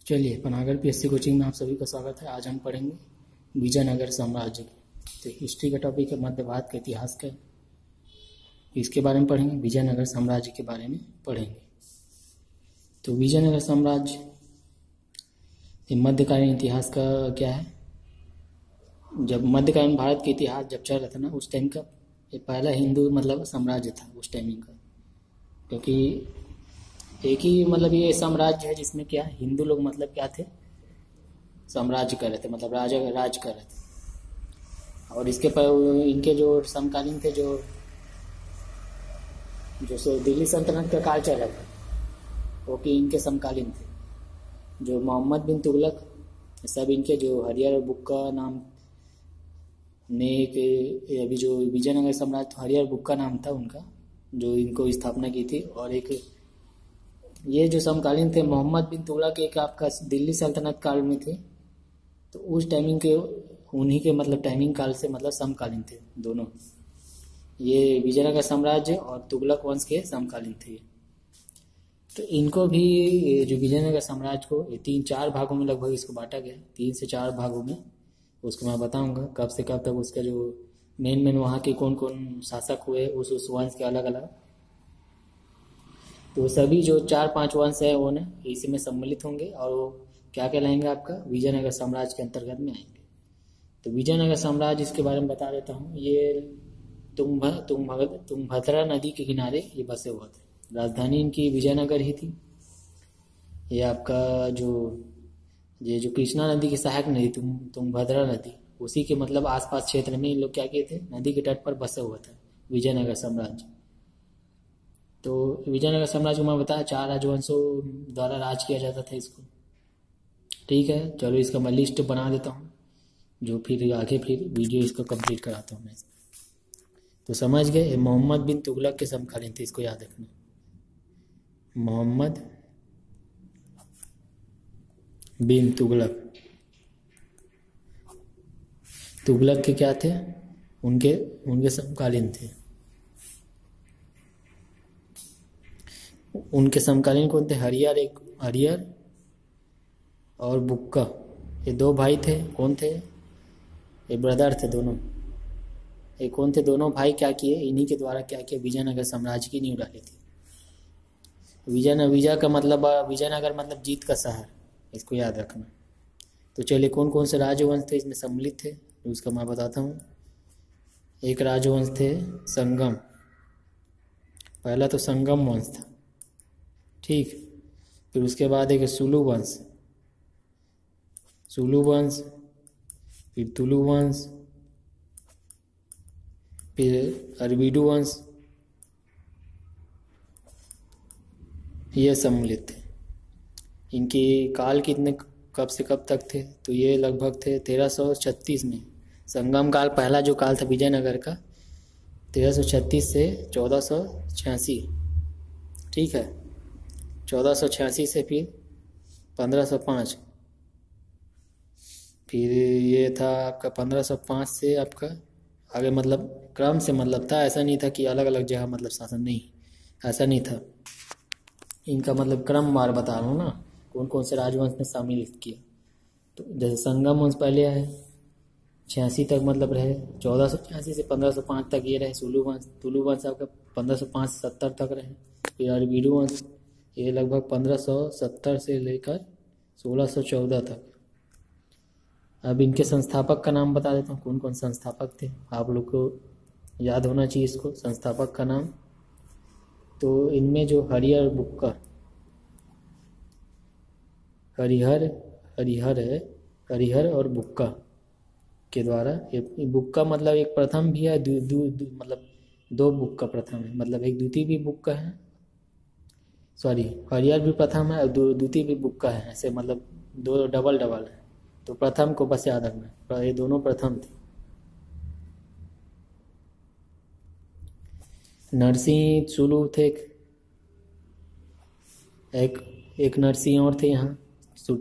चलिए, Panagar PSC coaching में आप सभी का स्वागत है। आज हम पढ़ेंगे विजयनगर साम्राज्य की। तो हिस्ट्री का टॉपिक है मध्य भारत के इतिहास का। इसके बारे में पढ़ेंगे, विजयनगर साम्राज्य के बारे में पढ़ेंगे। तो विजयनगर साम्राज्य ये मध्यकालीन इतिहास का क्या है। जब मध्यकालीन भारत के इतिहास जब चल रहा था ना, उस टाइम का ये पहला हिंदू साम्राज्य था उस टाइमिंग का। क्योंकि एक ही ये साम्राज्य है जिसमें क्या हिंदू लोग क्या थे, साम्राज्य कर रहे थे, राजा राज कर रहे थे। और इसके पर इनके जो समकालीन थे, जो दिल्ली सल्तनत का काल चल रहा था, वो कि इनके समकालीन थे। जो मोहम्मद बिन तुगलक सब इनके जो हरियर और बुक्का नाम ने अभी जो विजयनगर साम्राज्य तो हरियर बुक्का नाम था उनका, जो इनको स्थापना की थी। और एक ये जो समकालीन थे मोहम्मद बिन तुगलक एक आपका दिल्ली सल्तनत काल में थे। तो उस टाइमिंग के उन्हीं के टाइमिंग काल से समकालीन थे दोनों। ये विजयनगर साम्राज्य और तुगलक वंश के समकालीन थे। तो इनको भी जो विजयनगर साम्राज्य को 3-4 भागों में लगभग इसको बांटा गया, 3 से 4 भागों में। उसको मैं बताऊंगा कब से कब तक उसका जो मेन वहाँ के कौन कौन शासक हुए उस वंश के अलग अलग। तो सभी जो 4-5 वंश है वो ना इसी में सम्मिलित होंगे और वो क्या कहलाएंगे, आपका विजयनगर साम्राज्य के अंतर्गत में आएंगे। तो विजयनगर साम्राज्य इसके बारे में बता देता हूँ। ये तुंगभद्रा नदी के किनारे ये बसे हुआ थे। राजधानी इनकी विजयनगर ही थी। ये आपका ये जो कृष्णा नदी की सहायक नदी तुंगभद्रा नदी, उसी के आसपास क्षेत्र में इन लोग क्या किए थे, नदी के तट पर बसे हुआ था विजयनगर साम्राज्य। तो विजयनगर साम्राज्य को मैं बताया 4 राजवंशों द्वारा राज किया जाता था इसको। ठीक है, चलो इसका मैं लिस्ट बना देता हूँ, जो फिर आगे वीडियो इसको कंप्लीट कराता हूँ मैं। तो समझ गए, मोहम्मद बिन तुगलक के समकालीन थे, इसको याद रखना। मोहम्मद बिन तुगलक के क्या थे, उनके समकालीन थे। उनके समकालीन कौन थे, हरियर और बुक्का, ये 2 भाई थे। कौन थे, ये ब्रदर थे दोनों। ये कौन थे, दोनों भाई क्या किए, इन्हीं के द्वारा क्या किया, विजयनगर साम्राज्य की नींव डाली थी। विजय का विजयनगर जीत का शहर, इसको याद रखना। तो चलिए कौन कौन से राजवंश थे इसमें सम्मिलित थे, उसका मैं बताता हूँ। एक राजवंश थे संगम, पहला तो संगम वंश था। ठीक, फिर उसके बाद एक सुलू वंश, फिर तुलु वंश, फिर अरबीडू वंश, ये सम्मिलित थे। इनके काल कितने कब से कब तक थे, तो ये लगभग थे 1336 में। संगम काल पहला जो काल था विजयनगर का, 1336 से 1486। ठीक है, 1486 से फिर 1505, फिर ये था आपका 1505 से आपका आगे क्रम से था। ऐसा नहीं था कि अलग अलग जगह शासन, नहीं ऐसा नहीं था। इनका क्रम वार बता रहा हूँ ना, कौन कौन से राजवंश ने शामिल किया। तो जैसे संगम वंश पहले आए 86 तक रहे, 1486 से 1505 तक ये रहे। तुलु वंश आपका 1505 से 70 तक रहे। फिर अरबीडू वंश ये लगभग 1570 से लेकर 1614 तक। अब इनके संस्थापक का नाम बता देता हूँ, कौन कौन संस्थापक थे, आप लोग को याद होना चाहिए इसको, संस्थापक का नाम। तो इनमें जो हरिहर बुक्का, हरिहर और बुक्का के द्वारा, ये बुक्का एक प्रथम भी है, 2 बुक्का प्रथम है, एक द्वितीय भी बुक्का है, सॉरी हरिहर भी प्रथम है और द्वितीय भी बुक्का है। ऐसे 2 डबल है। तो प्रथम को बस याद रखना, ये दोनों प्रथम थे। नरसिंह सुलू थे, एक नरसिंह और थे यहाँ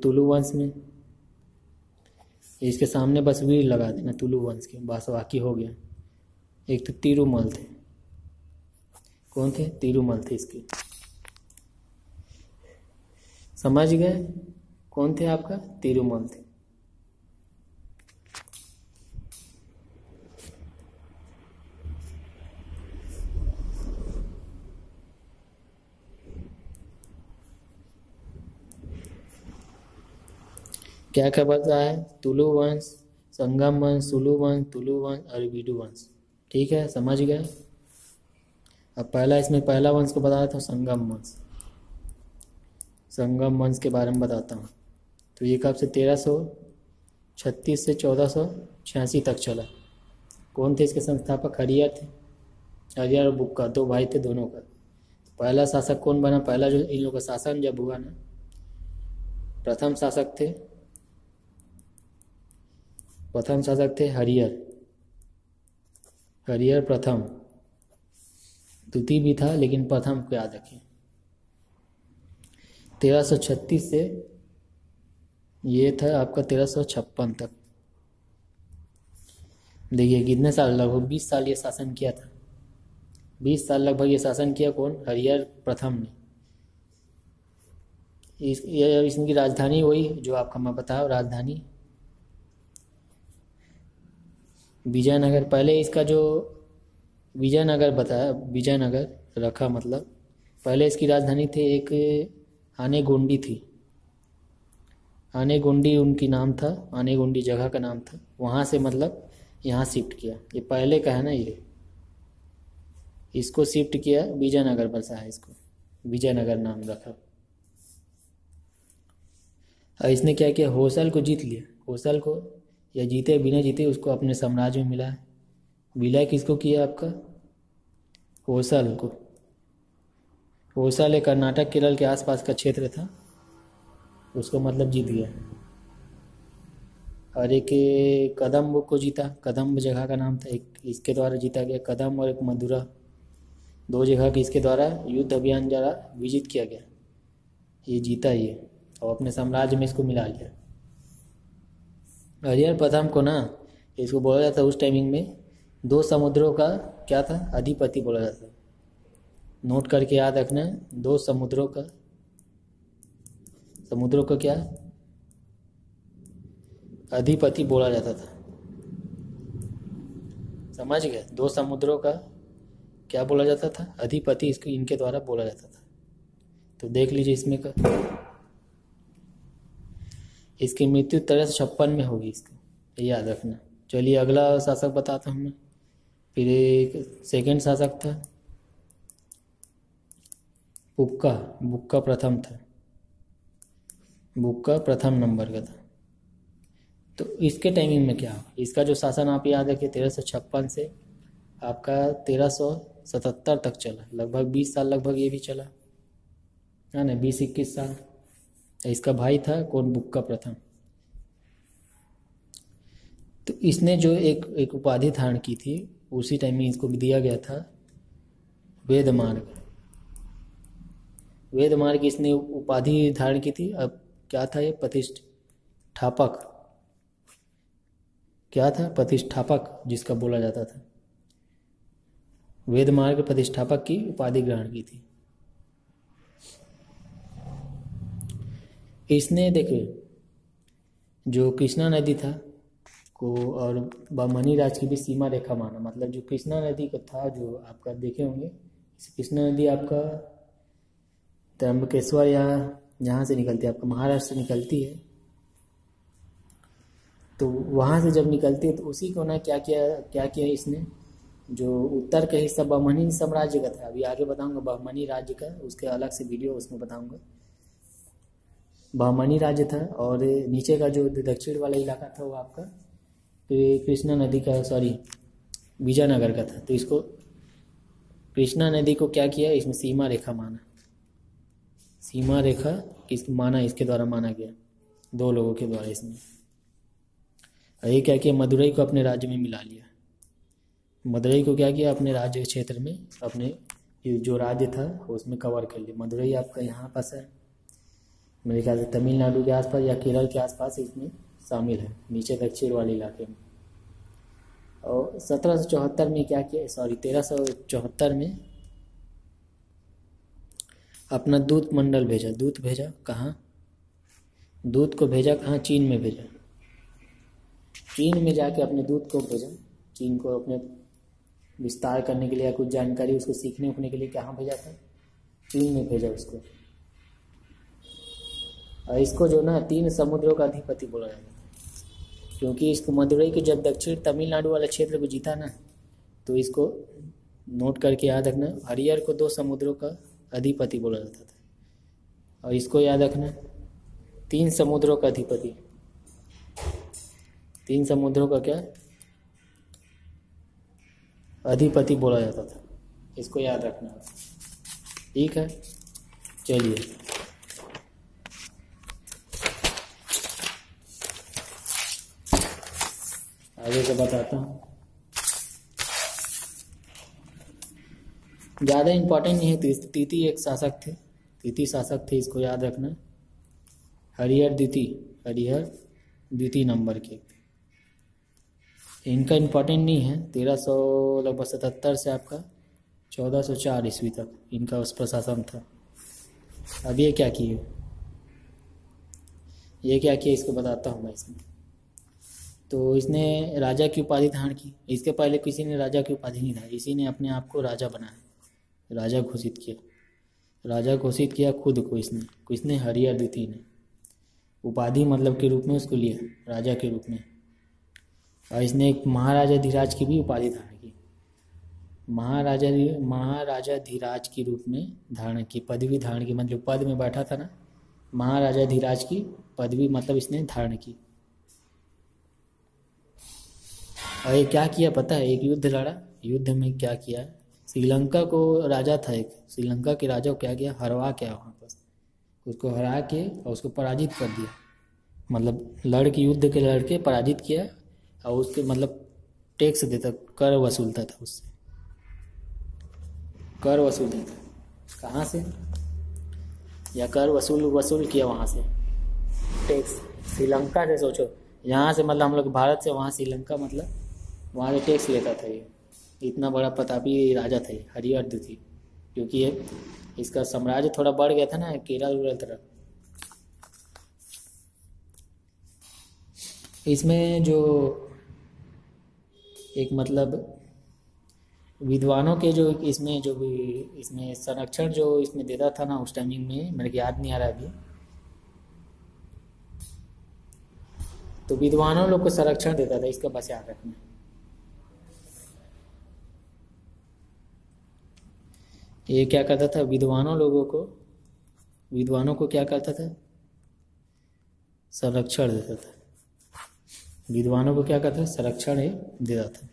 तुलु वंश में। इसके सामने बस वीर लगा देना तुलु वंश के, बस बाकी हो गया। एक तो तिरुमल थे, कौन थे, तिरुमल थे इसके। समझ गए कौन थे आपका? तिरुमल थे। क्या क्या बता है? तुलु वंश, संगम वंश, सुलु वंश, तुलु वंश और विडु वंश। ठीक है, समझ गए। अब पहला इसमें पहला वंश को बताया था संगम वंश। संगम वंश के बारे में बताता हूँ। तो ये कब से 1336 से 1486 तक चला। कौन थे इसके संस्थापक? हरियर थे। हरियर और बुक्का, दो भाई थे दोनों का। पहला शासक कौन बना? पहला जो इन लोगों का शासन जब हुआ ना, प्रथम शासक थे हरियर। हरियर प्रथम। द्वितीय भी था लेकिन प्रथम को याद रखें। 1336 से ये था आपका 1356 तक। देखिए कितने साल, लगभग 20 साल ये शासन किया था। 20 साल लगभग ये शासन किया। कौन? हरियर प्रथम ने। इसकी राजधानी वही जो आपका मैं बताया, राजधानी विजयनगर। पहले इसका जो विजयनगर बताया, विजयनगर रखा, मतलब पहले इसकी राजधानी थी एक आनेगोंडी थी। आनेगोंडी उनकी नाम था, आनेगोंडी जगह का नाम था। वहाँ से मतलब यहाँ शिफ्ट किया। ये पहले का है ना, ये इसको शिफ्ट किया, विजयनगर बसा है, इसको विजयनगर नाम रखा। और इसने क्या किया? होसल को जीत लिया। होसल को, या जीते बिना जीते, उसको अपने साम्राज्य में मिला है। विलय किसको किया? आपका होसल को। होसल एक कर्नाटक केरल के आसपास का क्षेत्र था, उसको मतलब जीत गया। और एक कदम्ब को जीता। कदम्ब जगह का नाम था, एक इसके द्वारा जीता गया। कदम्ब और एक मधुरा, दो जगह के इसके द्वारा युद्ध अभियान द्वारा विजित किया गया। ये जीता ये, और अपने साम्राज्य में इसको मिला लिया। हरिहर प्रथम को ना, इसको बोला जाता उस टाइमिंग में दो समुद्रों का क्या था? अधिपति बोला जाता। नोट करके याद रखना, दो समुद्रों का क्या? अधिपति बोला जाता था। समझ गए? दो समुद्रों का क्या बोला जाता था? अधिपति इसको इनके द्वारा बोला जाता था। तो देख लीजिए इसमें का, इसकी मृत्यु 1356 में होगी, इसको याद रखना। चलिए अगला शासक बताता हूँ मैं। फिर एक सेकंड शासक था बुक्का। बुक्का प्रथम था। बुक्का प्रथम नंबर का था। तो इसके टाइमिंग में क्या हुआ? इसका जो शासन आप याद रखिए 1356 से आपका 1377 तक चला। लगभग 20 साल लगभग ये भी चला है ना, 20-21 साल। इसका भाई था कौन? बुक्का प्रथम। तो इसने जो एक उपाधि धारण की थी, उसी टाइम में इसको दिया गया था वेदमार्ग। वेदमार्ग इसने उपाधि धारण की थी। अब क्या था ये? प्रतिष्ठापक। क्या था? प्रतिष्ठापक, जिसका बोला जाता था। वेदमार्ग प्रतिष्ठापक की उपाधि ग्रहण की थी इसने। देखिए जो कृष्णा नदी था को और बमनी राज की भी सीमा रेखा माना। मतलब जो कृष्णा नदी का था, जो आपका देखे होंगे, कृष्णा नदी आपका त्र्यंबकेश्वर या यहाँ से निकलती है, आपका महाराष्ट्र से निकलती है। तो वहाँ से जब निकलती है तो उसी को ना क्या किया इसने, जो उत्तर का हिस्सा बहमनी साम्राज्य का था, अभी आगे बताऊंगा बहमनी राज्य का, उसके अलग से वीडियो उसमें बताऊंगा। बहमनी राज्य था और नीचे का जो दक्षिण वाला इलाका था वो आपका कृष्णा नदी का, सॉरी विजयनगर का था। तो इसको कृष्णा नदी को क्या किया? इसमें सीमा रेखा माना। सीमा रेखा किस माना? इसके द्वारा माना गया, दो लोगों के द्वारा इसमें। ये क्या किया? मदुरई को अपने राज्य में मिला लिया। मदुरई को क्या किया? अपने राज्य क्षेत्र में, अपने जो राज्य था उसमें कवर कर लिया। मदुरई आपका यहाँ पास है, मेरे ख्याल से तमिलनाडु के आसपास या केरल के आसपास इसमें शामिल है, नीचे दक्षिण वाले इलाके में। और 1774 में क्या किया? सॉरी 1374 में अपना दूत मंडल भेजा। दूत भेजा कहाँ? दूत को भेजा कहाँ? चीन में भेजा। चीन में जाके अपने दूत को भेजा, चीन को अपने विस्तार करने के लिए या कुछ जानकारी उसको सीखने उखने के लिए कहाँ भेजा था? चीन में भेजा उसको। और इसको जो ना 3 समुद्रों का अधिपति बोला जाता था, क्योंकि इसको मदुरई के जब दक्षिण तमिलनाडु वाले क्षेत्र को जीता ना, तो इसको नोट करके याद रखना, हरिहर को 2 समुद्रों का अधिपति बोला जाता था। और इसको याद रखना 3 समुद्रों का अधिपति, 3 समुद्रों का क्या? अधिपति बोला जाता था। इसको याद रखना, ठीक है। चलिए आगे से बताता हूँ। ज़्यादा इम्पोर्टेंट नहीं है। तीती एक शासक थे, तीती शासक थे, इसको याद रखना। हरिहर द्वितीय नंबर के। इनका इम्पोर्टेंट नहीं है। 1377 से आपका 1404 ईस्वी तक इनका उस प्रशासन था। अब ये क्या किए, इसको बताता हूँ मैं इसमें। तो इसने राजा की उपाधि धारण की। इसके पहले किसी ने राजा की उपाधि नहीं धारी, इसी ने अपने आप को राजा बनाया, राजा घोषित किया खुद को इसने हरिहर द्वितीय ने उपाधि मतलब के रूप में उसको लिया, राजा के रूप में। और इसने एक महाराजा धीराज की भी उपाधि धारण की, महाराजा धीराज के रूप में धारण की, पदवी धारण की, मतलब पद में बैठा था ना, महाराजा धीराज की पदवी मतलब इसने धारण की। और ये क्या किया पता है? एक युद्ध लड़ा। युद्ध में क्या किया? श्रीलंका को राजा था एक, श्रीलंका के राजा को क्या किया? हरवा के वहाँ पर उसको हरा के और उसको पराजित कर दिया। मतलब युद्ध के लड़के पराजित किया और उसके मतलब टैक्स देता, कर वसूलता था उससे, कर वसूलता था। कहाँ से? या कर वसूल किया वहाँ से टैक्स, श्रीलंका से। सोचो यहाँ से मतलब हम लोग भारत से वहाँ श्रीलंका मतलब वहाँ से टैक्स लेता था। ये इतना बड़ा प्रतापी राजा था ये हरिहर द्वितीय, क्योंकि ये इसका साम्राज्य थोड़ा बढ़ गया था ना केरल तरफ। इसमें जो एक मतलब विद्वानों के जो इसमें संरक्षण जो इसमें देता था ना उस टाइमिंग में, मेरे को याद नहीं आ रहा अभी, तो विद्वानों लोग को संरक्षण देता था। इसका बस याद रखना। ये क्या करता था? विद्वानों को क्या करता था? संरक्षण देता था। विद्वानों को क्या करता था? संरक्षण देता था।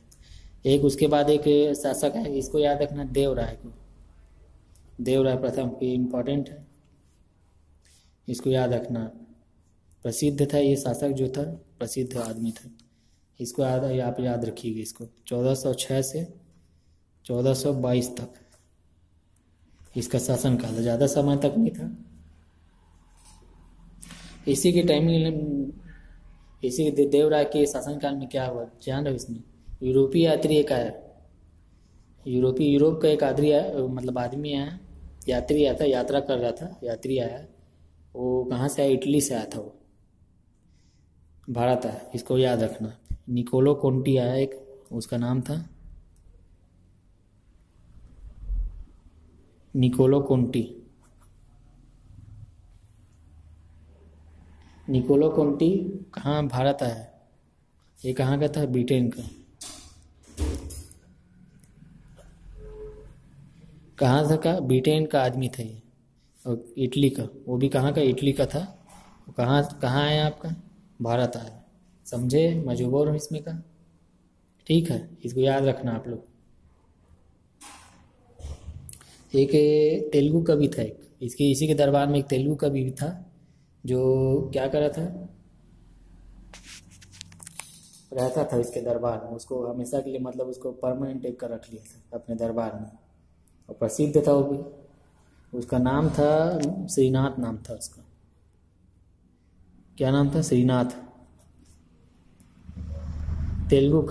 एक उसके बाद एक शासक है, इसको याद रखना, देवराय को। देवराय प्रथम की इम्पोर्टेंट है, इसको याद रखना। प्रसिद्ध था ये शासक, जो था प्रसिद्ध आदमी था। इसको आप याद रखिएगा। इसको 1406 से 1422 तक इसका शासन काल, ज़्यादा समय तक नहीं था। इसी के देवराय के शासनकाल में क्या हुआ जान रहे हो? इसमें यूरोपीय यात्री एक आया, यूरोप का एक आदमी आया, यात्री आया था, यात्रा कर रहा था, यात्री आया। वो कहाँ से आया? इटली से आया था, वो भारत आया। इसको याद रखना। निकोलो कोंटी आया एक, उसका नाम था निकोलो कोंटी कहाँ भारत आया? ये कहाँ का था? ब्रिटेन का। कहाँ था का? ब्रिटेन का आदमी था ये, और इटली का। वो भी कहाँ का? इटली का था। वो कहाँ आया आपका? भारत आया। समझे? मजबूर हूँ इसमें का, ठीक है। इसको याद रखना आप लोग। एक तेलुगु कवि था एक, इसी के दरबार में एक तेलुगु कवि भी था, जो क्या कर रहा था? रहता था इसके दरबार में। उसको हमेशा के लिए मतलब उसको परमानेंट एक कर रख लिया था अपने दरबार में, और प्रसिद्ध था वो भी। उसका नाम था श्रीनाथ, नाम था उसका। क्या नाम था? श्रीनाथ। तेलुगु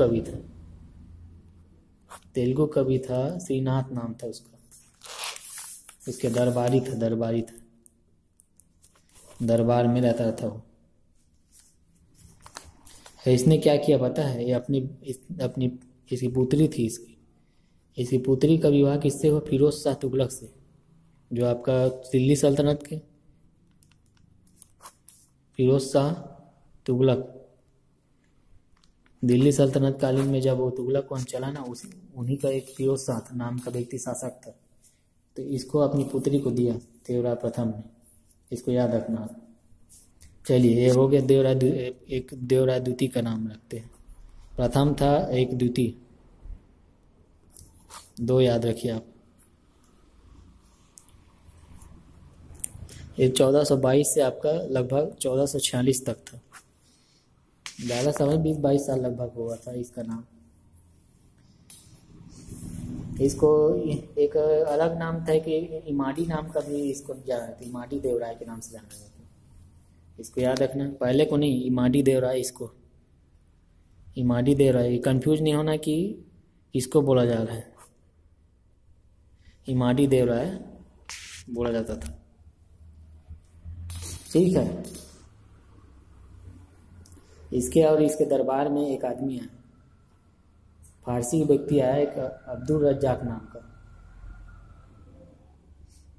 कवि था, श्रीनाथ नाम था उसका। उसके दरबारी था, दरबार में रहता था वो। इसने क्या किया पता है? ये अपनी इसकी पुत्री थी, इसकी पुत्री का विवाह किससे हुआ? फिरोज शाह तुगलक से, जो आपका दिल्ली सल्तनत के फिरोज शाह तुगलक, दिल्ली सल्तनत कालीन में जब वो तुगलक वंश चला ना, उन्हीं का एक फिरोज शाह नाम का व्यक्ति शासक था। तो इसको अपनी पुत्री को दिया देवराय प्रथम ने, इसको याद रखना। चलिए, ये हो गया एक देवराय द्वितीय का नाम रखते हैं। प्रथम था, एक द्वितीय, दो याद रखिए आप। ये 1422 से आपका लगभग 1446 तक था, ज़्यादा समय 20-22 साल लगभग हुआ था इसका नाम। इसको एक अलग नाम था कि इमाडी नाम का भी इसको जाना था, इमाडी देवराय के नाम से जाना जाता है। इसको याद रखना, पहले को नहीं, इमाडी देवराय, इसको इमाडी देवराय, कंफ्यूज नहीं होना कि इसको बोला जा रहा है, इमाडी देवराय बोला जाता था। ठीक है। इसके और इसके दरबार में एक आदमी है, फारसी व्यक्ति आया, एक अब्दुल रज्जाक नाम का,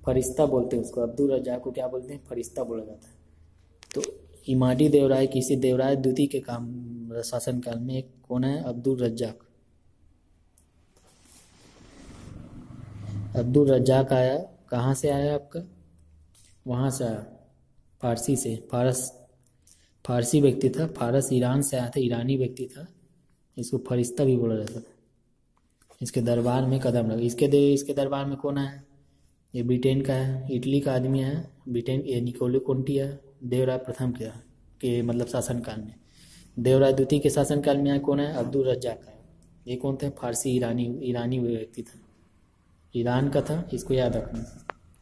फरिश्ता बोलते हैं उसको, अब्दुल रज्जाक को क्या बोलते हैं? फरिश्ता बोला जाता है। तो इमाडी देवराय किसी देवराय द्वितीय के शासनकाल में एक कौन है? अब्दुल रज्जाक। अब्दुल रज्जाक आया, कहाँ से आया आपका? वहाँ से आया, फारसी से, फारसी व्यक्ति था, फारस ईरान से आया था, ईरानी व्यक्ति था, इसको फरिश्ता भी बोला जाता था। इसके दरबार में कदम रखा। इसके दरबार में कौन है? ये ब्रिटेन का है, इटली का आदमी है, ब्रिटेन, ये निकोलो कोंटी है, देवराय प्रथम के मतलब शासनकाल में। देवराय द्वितीय के शासनकाल में आया कौन है? अब्दुल रज्जाक है। ये कौन थे? फारसी ईरानी व्यक्ति था, ईरान का था, इसको याद रखना।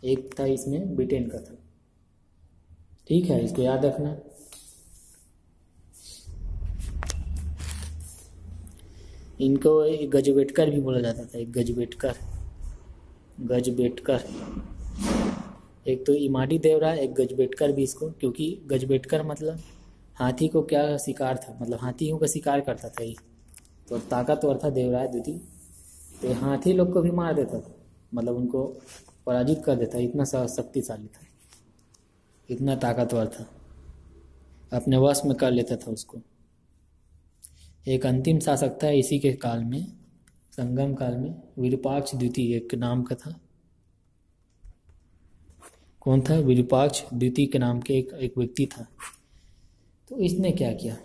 एक था इसमें ब्रिटेन का था। ठीक है, इसको याद रखना। इनको गजबेटकर भी बोला जाता था, एक गजबेटकर, एक तो इमाडी देवराय, एक गजबेटकर भी इसको, क्योंकि गजबेटकर मतलब हाथी को क्या शिकार था, मतलब हाथियों का शिकार करता था ये, तो ताकतवर था देवराय द्वितीय। तो हाथी लोग को भी मार देता था, मतलब उनको पराजित कर देता, इतना शक्तिशाली था, इतना ताकतवर था, अपने वश में कर लेता था उसको। एक अंतिम शासक था इसी के काल में, संगम काल में, विरूपाक्ष द्वितीय एक नाम का था। कौन था? विरूपाक्ष द्वितीय के नाम के एक व्यक्ति था। तो इसने क्या किया?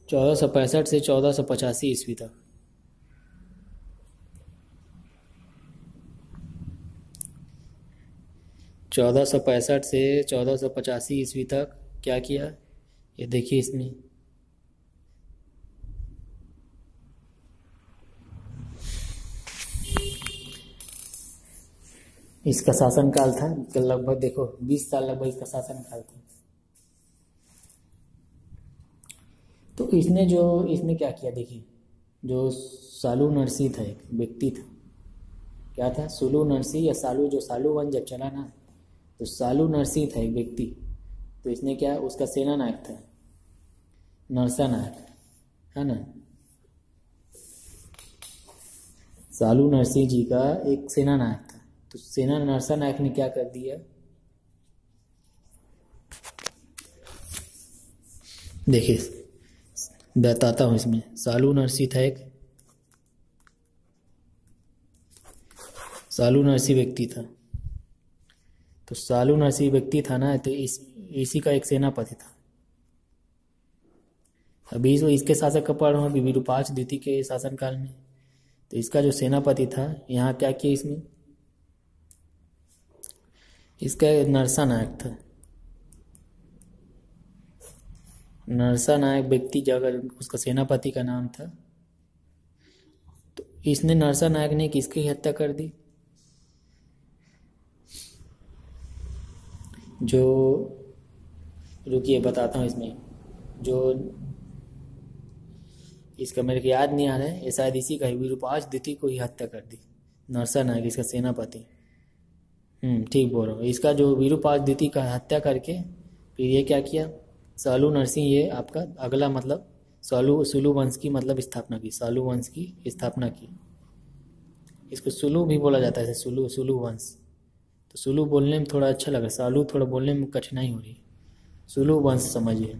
1465 से 1485 ईस्वी तक, से 1485 ईस्वी तक क्या किया? ये देखिए, इसमें इसका शासनकाल था लगभग, देखो 20 साल लगभग इसका शासनकाल था। तो इसने क्या किया? देखिए, जो सालू नरसी था, एक व्यक्ति था, क्या था? सुलू नरसी या सालू, जो सालू वन जब चला ना, तो सालू नरसी था एक व्यक्ति। तो इसने क्या, उसका सेना नायक था नरसा नायक, है ना? सालू नरसी जी का एक सेना नायक था। तो सेना नरसा नायक ने क्या कर दिया? देखिए, बताता हूं इसमें। सालू नरसी था एक, सालू नरसी व्यक्ति था। तो सालू नरसी व्यक्ति था ना, तो इसी का एक सेनापति था। अभी इसके शासक का पढ़ रहा हूँ, अभी विरूपाक्ष द्वितीय के शासनकाल में। तो इसका जो सेनापति था, यहाँ क्या किया इसमें? इसका नरसा नायक था, नरसा नायक व्यक्ति जगह उसका सेनापति का नाम था। तो इसने, नरसा नायक ने किसकी हत्या कर दी? जो, रुकिए बताता हूँ इसमें, जो इसका मेरे को याद नहीं आ रहा है, ये शायद इसी का ही, विरूपाक्ष द्वितीय को ही हत्या कर दी नरसा नायक, इसका सेनापति। ठीक बोल रहा हूँ। इसका जो विरूपाक्ष द्वितीय का हत्या करके फिर ये क्या किया? सालू नरसिंह ये आपका अगला मतलब सुलू वंश की मतलब स्थापना की, सालू वंश की स्थापना की। इसको सुलू भी बोला जाता है, सुलू वंश। तो सुलू बोलने में थोड़ा अच्छा लगा, सालू थोड़ा बोलने में कठिनाई हो रही। सुलू वंश समझिए,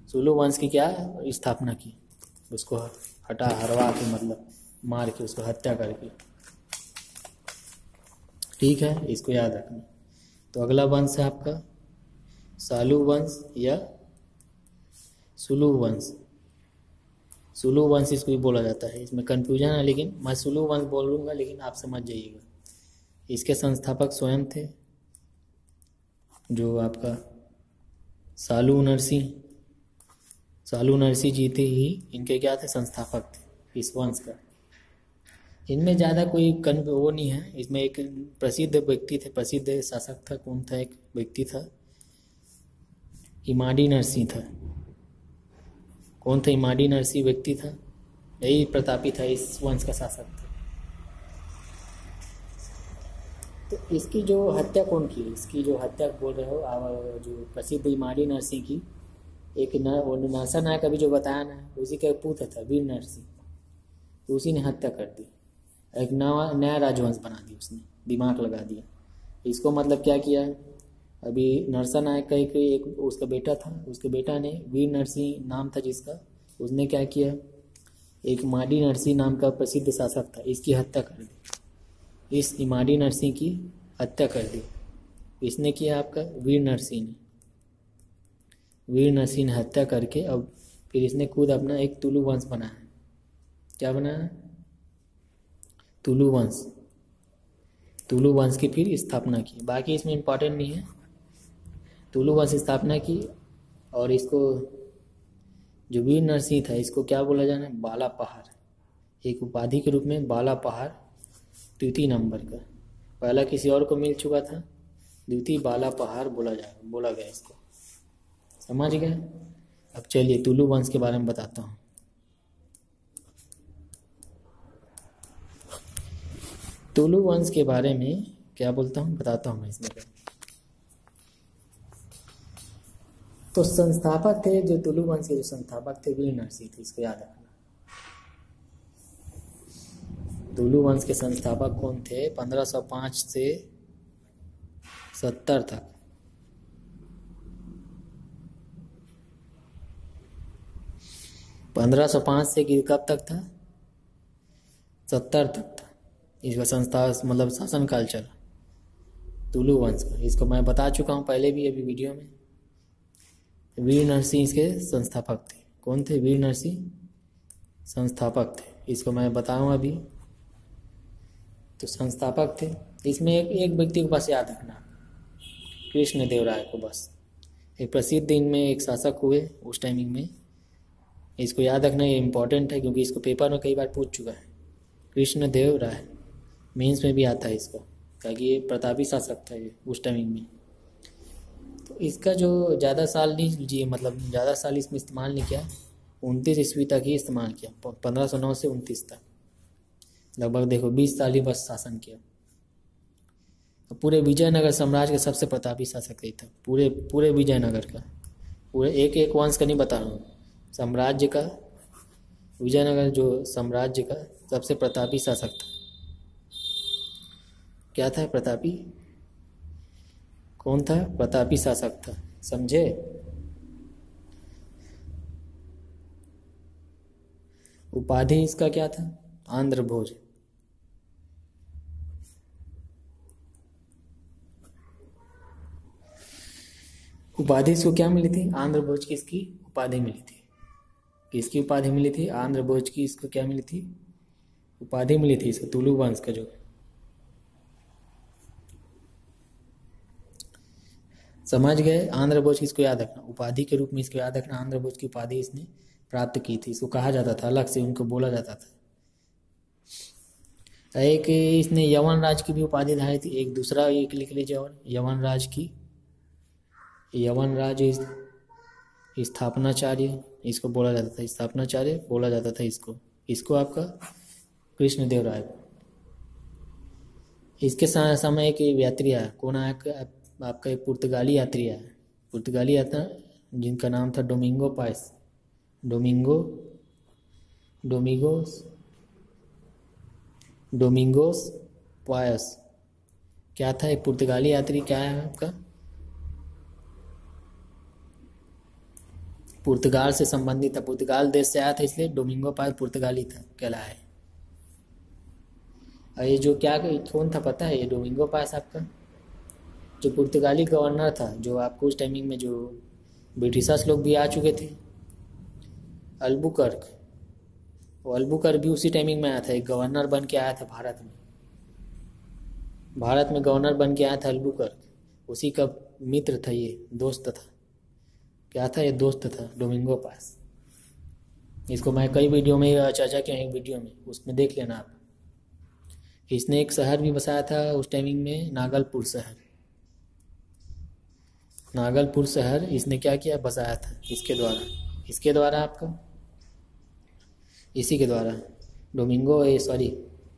सुलू वंश की क्या स्थापना की, उसको हरवा के मतलब मार के, उसको हत्या करके। ठीक है, इसको याद रखना। तो अगला वंश है आपका सालू वंश या सुलू वंश। सुलू वंश इसको भी बोला जाता है, इसमें कन्फ्यूजन है, लेकिन मैं सुलू वंश बोलूँगा, लेकिन आप समझ जाइएगा। इसके संस्थापक स्वयं थे जो आपका सालू नरसिंह जी थे ही इनके क्या थे, संस्थापक थे इस वंश का। इनमें ज़्यादा कोई वो नहीं है, इसमें एक प्रसिद्ध व्यक्ति थे, प्रसिद्ध शासक था। कौन था? एक व्यक्ति था, इमाडी नरसिंह था। कौन था इमाडी नरसिंह व्यक्ति था? यही प्रतापी था, इस वंश का शासक था। तो इसकी जो हत्या कौन की? इसकी जो हत्या बोल रहे हो, जो प्रसिद्ध इमाडी नरसिंह की, एक नरसा नायक अभी जो बताया ना, उसी का पुत्र था वीर नरसिंह, तो उसी ने हत्या कर दी। एक नया राजवंश बना दिया उसने, दिमाग लगा दिया। इसको मतलब क्या किया, अभी नरसा नायक का एक उसका बेटा था, उसके बेटा ने वीर नरसिंह नाम था जिसका, उसने क्या किया, एक इमाडी नरसिंह नाम का प्रसिद्ध शासक था, इसकी हत्या कर दी। इस इमाडी नरसिंह की हत्या कर दी। इसने किया आपका वीर नरसिंह ने हत्या करके अब फिर इसने खुद अपना एक तुलु वंश बनाया। क्या बनाया? तुलु वंश की फिर स्थापना की। बाकी इसमें इम्पोर्टेंट नहीं है। तुलु वंश स्थापना की, और इसको जो वीर नरसिंह था इसको क्या बोला जाना, बाला पहाड़, एक उपाधि के रूप में बाला पहाड़ द्वितीय नंबर का। पहला किसी और को मिल चुका था, द्वितीय बाला पहाड़ बोला गया इसको। समझ गए? अब चलिए तुलु वंश के बारे में बताता हूँ। तुलु वंश के बारे में क्या बोलता हूँ, बताता हूँ मैं इसमें। तो संस्थापक थे जो तुलु वंश के, जो संस्थापक थे वीर नरसिंह थे, इसको याद रखना। तुलु वंश के संस्थापक कौन थे? 1505 से 70 तक। 1505 से कब तक था? 70 तक था इसका संस्था, मतलब शासनकाल चला तुलु वंश का। इसको मैं बता चुका हूँ पहले भी अभी वीडियो में। वीर नरसिंह इसके संस्थापक थे। कौन थे? वीर नरसिंह संस्थापक थे, इसको मैं बताऊँ अभी। तो संस्थापक थे, इसमें एक व्यक्ति को बस याद रखना, कृष्ण देव राय को। बस एक प्रसिद्ध इनमें एक शासक हुए उस टाइमिंग में, इसको याद रखना, ये इम्पोर्टेंट है क्योंकि इसको पेपर में कई बार पूछ चुका है। कृष्ण देव राय मेंस में भी आता है इसको, ताकि ये प्रतापी शासक था ये उस टाइमिंग में। तो इसका जो ज़्यादा साल नहीं जिए, मतलब ज़्यादा साल इसमें इस्तेमाल नहीं किया, 29 ईस्वी तक ही इस्तेमाल किया, 1509 से 29 तक, लगभग देखो 20 साल ही बस शासन किया। तो पूरे विजयनगर साम्राज्य का सबसे प्रतापी शासक यही था, पूरे विजयनगर का, पूरे एक वंश का नहीं बता रहा हूँ, साम्राज्य का, विजयनगर जो साम्राज्य का सबसे प्रतापी शासक था। क्या था? प्रतापी। कौन था? प्रतापी शासक था, समझे? उपाधि इसका क्या था? आंध्र भोज। उपाधि इसको क्या मिली थी? आंध्र भोज की इसकी उपाधि मिली थी। किसकी उपाधि मिली थी? आंध्र भोज की इसको क्या मिली थी? उपाधि मिली थी इसको, तुलु वंश का जो। समझ गए? आंध्र भोज की इसको याद रखना, उपाधि के रूप में इसको याद रखना। आंध्र भोज की उपाधि इसने प्राप्त की थी, इसको कहा जाता था, अलग से उनको बोला जाता था। एक इसने यवन राज की भी उपाधि धारी थी। एक दूसरा एक लिख लीजिए, और यवन राज की, यवन राज स्थापनाचार्य इसको बोला जाता था, स्थापनाचार्य बोला जाता था इसको आपका कृष्ण देव राय को। इसके समय एक यात्री आया। कौन आया? आपका एक पुर्तगाली यात्री आया। पुर्तगाली जिनका नाम था डोमिंगो पास, डोमिंगोस पायस। क्या था? एक पुर्तगाली यात्री। क्या है आपका? पुर्तगाल से संबंधित था, पुर्तगाल देश से आया था, इसलिए डोमिंगो पायस पुर्तगाली था, कहलाया है। और ये जो क्या कौन था पता है? ये डोमिंगो पायस आपका जो पुर्तगाली गवर्नर था, जो आपको उस टाइमिंग में जो ब्रिटिशर्स लोग भी आ चुके थे, अल्बुकर्क, वो अल्बुकर्क भी उसी टाइमिंग में आया था, एक गवर्नर बन के आया था भारत में गवर्नर बन के आया था अल्बुकर्क, उसी का मित्र था, ये दोस्त था। क्या था? ये दोस्त था डोमिंगो पास। इसको मैं कई वीडियो में चर्चा किया, एक वीडियो में, उसमें देख लेना आप। इसने एक शहर भी बसाया था उस टाइमिंग में, नागलपुर शहर इसने क्या किया? बसाया था। किसके द्वारा आपका? इसी के द्वारा,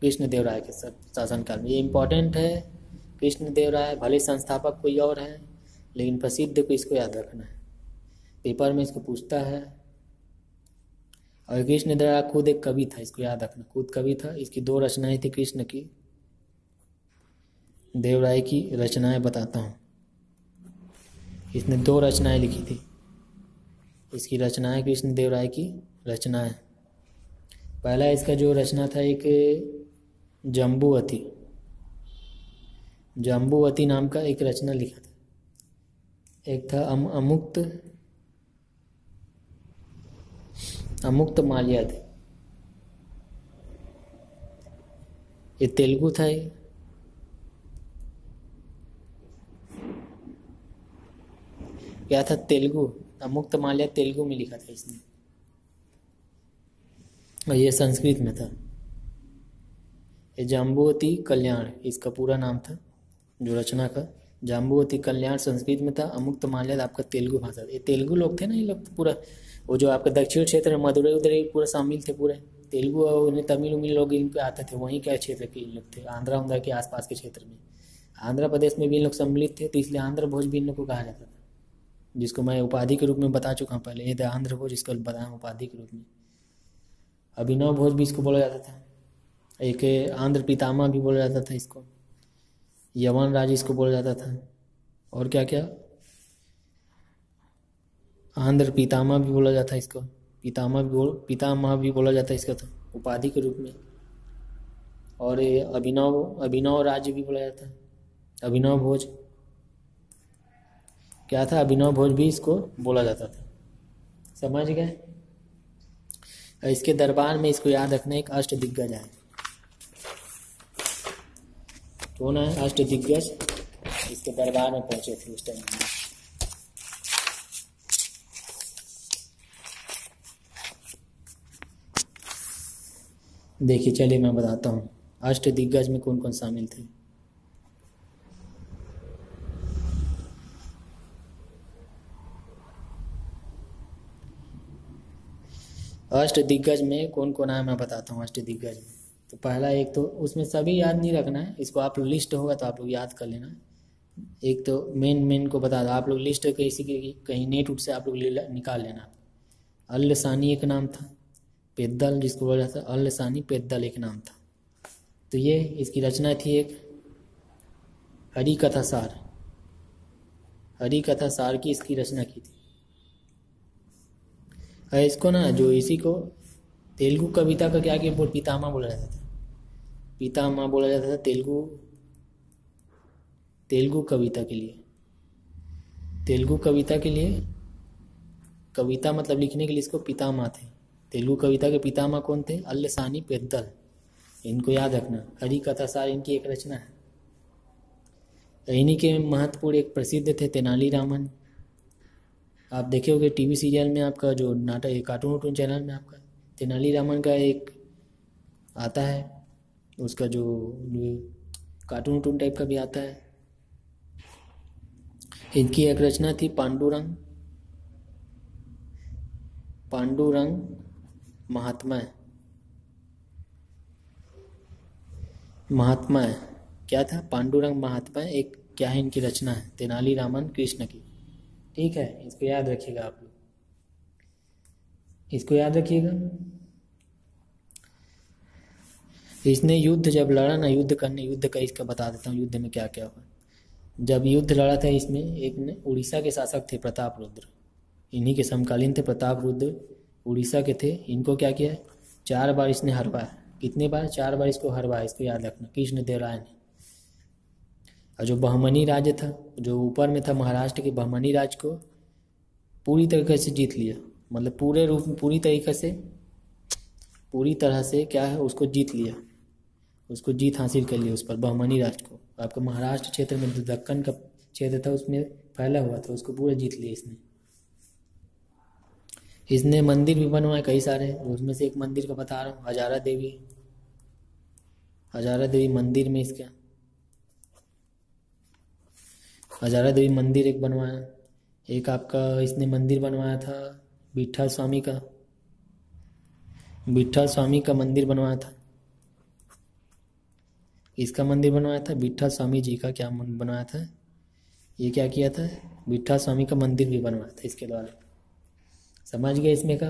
कृष्णदेवराय के शासनकाल में। ये इम्पोर्टेंट है, कृष्णदेवराय, भले संस्थापक कोई और है, लेकिन प्रसिद्ध को इसको याद रखना है, पेपर में इसको पूछता है। और कृष्णदेवराय खुद एक कवि था, इसको याद रखना, खुद कवि था। इसकी 2 रचनाएं थी कृष्ण की। देवराय की रचनाएं बताता हूँ। इसने 2 रचनाएं लिखी थी। इसकी रचनाएं, कृष्णदेवराय की रचनाएं। पहला इसका जो रचना था, एक जम्बूवती नाम का एक रचना लिखा था। एक था अमुक्त माल्यद, ये तेलुगु था। ये क्या था? तेलुगु, अमुक्त माल्यद तेलुगु में लिखा था इसने, और ये संस्कृत में था। ये जाम्बुवती कल्याण इसका पूरा नाम था, जो रचना का। जाम्बुवती कल्याण संस्कृत में था, अमुक्त माल्यद आपका तेलुगु भाषा। ये तेलुगु लोग थे ना, ये लोग पूरा, वो जो आपका दक्षिण क्षेत्र में मदुरई उधर पूरा शामिल थे पूरे तेलुगु, और उन्हें तमिल लोग इन पे आते थे, वहीं के क्षेत्र के लोग थे, आंध्रा के आसपास के क्षेत्र में। आंध्र प्रदेश में भी इन लोग सम्मिलित थे, तो इसलिए आंध्र भोज भी इन लोग को कहा जाता था, जिसको मैं उपाधि के रूप में बता चुका हूँ पहले। ये था आंध्र भोज, इसको बताया उपाधि के रूप में। अभिनव भोज भी इसको बोला जाता था। एक आंध्र पितामह भी बोला जाता था इसको, यवन राज इसको बोला जाता था, और क्या क्या, आंध्र पितामह भी बोला जाता है इसको, पितामह भी बोला जाता है इसका, तो उपाधि के रूप में। और ये अभिनव राज्य भी बोला जाता है, अभिनव भोज। क्या था? अभिनव भोज भी इसको बोला जाता था। समझ गए? इसके दरबार में इसको याद रखना, एक अष्टदिग्गज है। कौन है अष्टदिग्गज? इसके दरबार में पहुंचे थे उस टाइम में। देखिए, चलिए मैं बताता हूँ अष्टदिग्गज में कौन कौन शामिल थे। अष्टदिग्गज में कौन कौन आया मैं बताता हूँ। अष्टदिग्गज में तो पहला, एक तो उसमें सभी याद नहीं रखना है, इसको आप लोग लिस्ट होगा तो आप लोग याद कर लेना। एक तो मेन को बता दो, आप लोग लिस्ट किसी की कहीं नेट उट से आप लोग निकाल लेना। अल्लसानी एक नाम था, पेद्दल जिसको बोला जाता है, अल्लसानी पेद्दल एक नाम था। तो ये इसकी रचना थी एक हरिकथा सार की इसकी रचना की थी। इसको ना, जो इसी को तेलुगु कविता का क्या बोल पितामह बोला जाता था, पितामह बोला जाता था तेलुगु कविता के लिए। तेलुगु कविता के लिए, कविता मतलब लिखने के लिए इसको पितामह थे। तेलुगु कविता के पितामह कौन थे? अल्लसानी पेद्दल, इनको याद रखना। हरिकथा सार इनकी एक रचना है। इन्हीं के महत्वपूर्ण एक प्रसिद्ध थे तेनालीरामन। आप देखे होंगे टीवी सीरियल में, आपका जो नाटक कार्टून चैनल में आपका तेनालीरामन का एक आता है, उसका जो कार्टून टाइप का भी आता है। इनकी एक रचना थी पांडुरंग महात्मा। क्या था? पांडुरंग महात्मा एक क्या है इनकी रचना है, तेनालीरामन कृष्ण की। ठीक है, इसको याद रखिएगा आप लोग, इसको याद रखिएगा। इसने युद्ध जब लड़ा ना, युद्ध का इसका बता देता हूँ युद्ध में क्या क्या हुआ। जब युद्ध लड़ा था इसमें, एक ने उड़ीसा के शासक थे प्रताप रुद्र, इन्हीं के समकालीन थे प्रताप रुद्र, उड़ीसा के थे। इनको क्या किया, 4 बार इसने हरवाया। कितने बार? 4 बार इसको हरवाया, इसको याद रखना, कृष्णदेवराय ने। और जो बहमनी राज्य था, जो ऊपर में था महाराष्ट्र के, बहमनी राज्य को पूरी तरीके से जीत लिया, मतलब पूरे रूप में पूरी तरह से क्या है, उसको जीत लिया, उसको जीत हासिल कर लिया उस पर, बहमनी राज्य को। आपका महाराष्ट्र क्षेत्र में जो दक्कन का क्षेत्र था उसमें फैला हुआ था, उसको पूरा जीत लिया इसने। इसने मंदिर भी बनवाए कई सारे, उसमें से एक मंदिर का बता रहा हूँ, हजारा देवी मंदिर में इसका हजारा देवी मंदिर एक बनवाया। एक आपका इसने मंदिर बनवाया था विठ्ठल स्वामी का मंदिर बनवाया था। इसका मंदिर बनवाया था, विठ्ठल स्वामी जी का क्या बनवाया था, ये क्या किया था, विठ्ठल स्वामी का मंदिर भी बनवाया था इसके द्वारा। समझ गए इसमें का,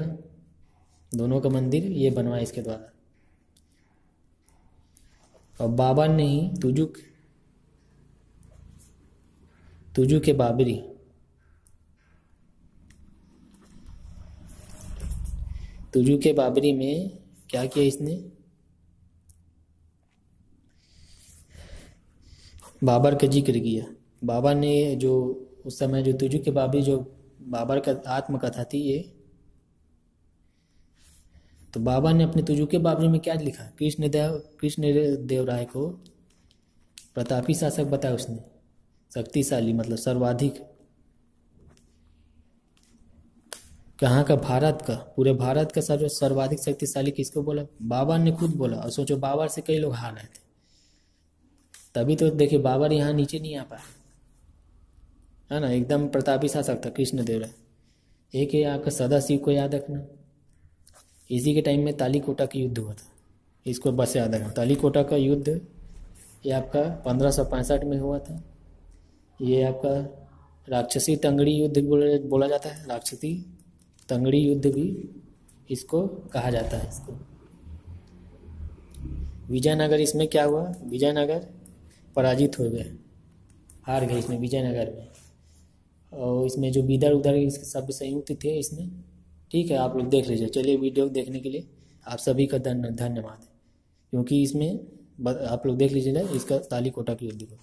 दोनों का मंदिर ये बनवाया इसके द्वारा। और बाबर ने ही तुजू के बाबरी, तुजू के बाबरी में क्या किया इसने, बाबर का जिक्र किया। बाबर ने जो उस समय जो तुजू के बाबरी, जो बाबर का आत्मकथा थी ये, तो बाबा ने अपने तुजू के बाबरी में क्या लिखा, कृष्णदेवराय को प्रतापी शासक बताया उसने, शक्तिशाली मतलब सर्वाधिक, कहाँ का, भारत का, पूरे भारत का सर्वाधिक शक्तिशाली किसको बोला, बाबर ने खुद बोला। और सोचो बाबर से कई लोग हार रहे थे, तभी तो देखिए बाबर यहाँ नीचे नहीं आ पाया, है ना, एकदम प्रतापी शासक था कृष्णदेवराय। एक है आपका सदाशिव को याद रखना, इसी के टाइम में तालीकोटा का युद्ध हुआ था, इसको बस याद रखना। तालीकोटा का युद्ध ये आपका 1565 में हुआ था। ये आपका राक्षसी तंगड़ी युद्ध बोला जाता है, राक्षसी तंगड़ी युद्ध भी इसको कहा जाता है। इसको विजयनगर, इसमें क्या हुआ, विजयनगर पराजित हो गए, हार गए इसमें विजयनगर में। और इसमें जो बीदर उधर इसके सब संयुक्त थे इसमें, ठीक है, आप लोग देख लीजिए। चलिए, वीडियो देखने के लिए आप सभी का धन्यवाद, क्योंकि इसमें आप लोग देख लीजिए इसका तालीकोटा की युद्ध को।